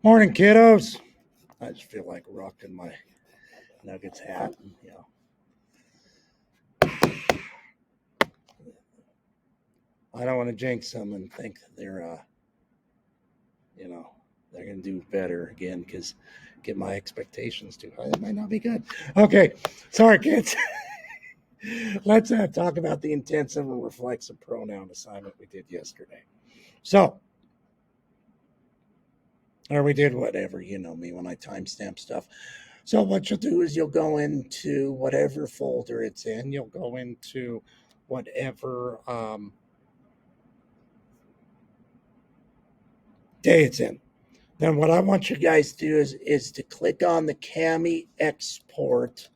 Morning, kiddos. I just feel like rocking my Nuggets hat. I don't want to jinx them and think that they're going to do better again because get my expectations too high. That might not be good. Okay, sorry, kids. Let's talk about the intensive and reflexive pronoun assignment we did yesterday. Or we did whatever, you know me when I timestamp stuff. So what you'll do is you'll go into whatever folder it's in. You'll go into whatever day it's in. Then what I want you guys to do is to click on the CAMI export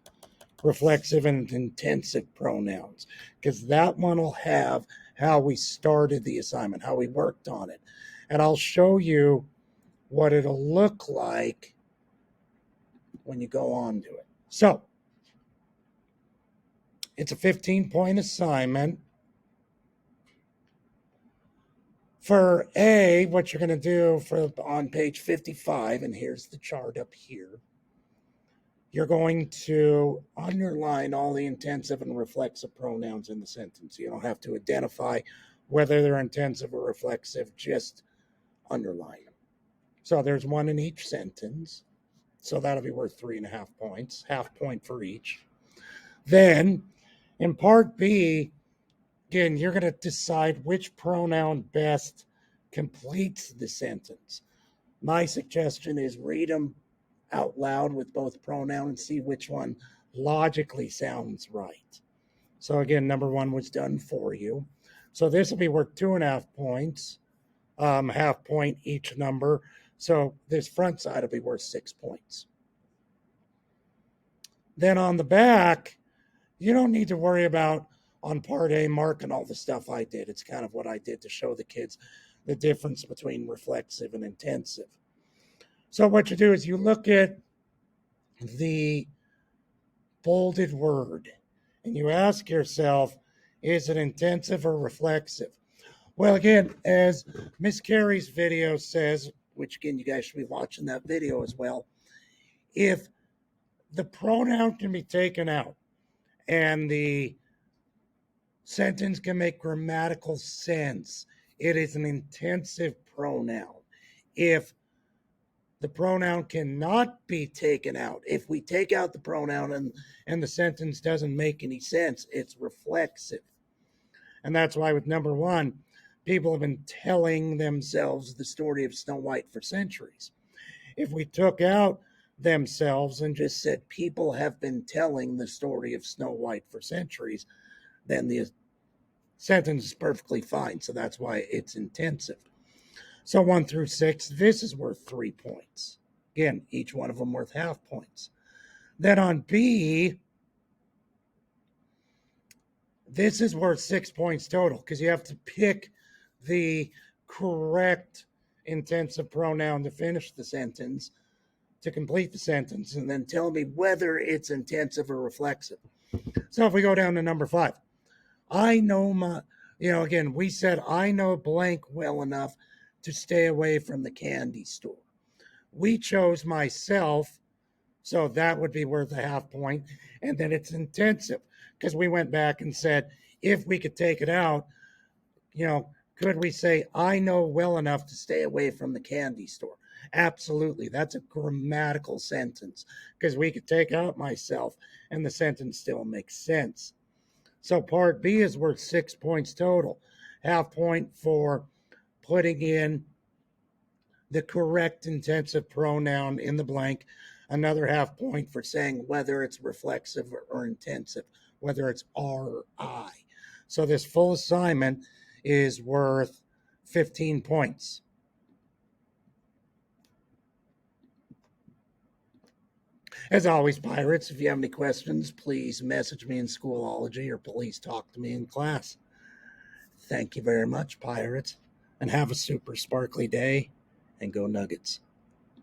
reflexive and intensive pronouns, because that one will have how we started the assignment, how we worked on it. And I'll show you what it'll look like when you go on to it. So it's a 15-point assignment. For A, what you're going to do on page 55, and here's the chart up here, you're going to underline all the intensive and reflexive pronouns in the sentence. You don't have to identify whether they're intensive or reflexive, just underline them. So there's one in each sentence. So that'll be worth 3.5 points, half point for each. Then in part B, again, you're going to decide which pronoun best completes the sentence. My suggestion is read them out loud with both pronoun and see which one logically sounds right. So again, number one was done for you. So this will be worth 2.5 points, half point each number. So this front side will be worth 6 points. Then on the back, you don't need to worry about on part A marking all the stuff I did. It's kind of what I did to show the kids the difference between reflexive and intensive. So what you do is you look at the bolded word and you ask yourself, is it intensive or reflexive? Well, again, as Miss Carey's video says, which again, you guys should be watching that video as well, if the pronoun can be taken out and the sentence can make grammatical sense, it is an intensive pronoun. If the pronoun cannot be taken out, if we take out the pronoun and the sentence doesn't make any sense, it's reflexive. And that's why with number one, people have been telling themselves the story of Snow White for centuries. If we took out themselves and just said people have been telling the story of Snow White for centuries, then the sentence is perfectly fine. So that's why it's intensive. So 1 through 6, this is worth 3 points. Again, each one of them worth half points. Then on B, this is worth 6 points total because you have to pick the correct intensive pronoun to finish the sentence, to complete the sentence, and then tell me whether it's intensive or reflexive. So if we go down to number 5, I know again, we said I know blank well enough to stay away from the candy store. We chose myself, so that would be worth a half point. And then it's intensive because we went back and said, if we could take it out, could we say, I know well enough to stay away from the candy store? Absolutely. That's a grammatical sentence because we could take out myself and the sentence still makes sense. So part B is worth 6 points total. Half point for putting in the correct intensive pronoun in the blank. Another half point for saying whether it's reflexive or intensive, whether it's R or I. So this full assignment is worth 15 points. As always, Pirates, if you have any questions, please message me in Schoolology or please talk to me in class. Thank you very much, Pirates, and have a super sparkly day, and go Nuggets.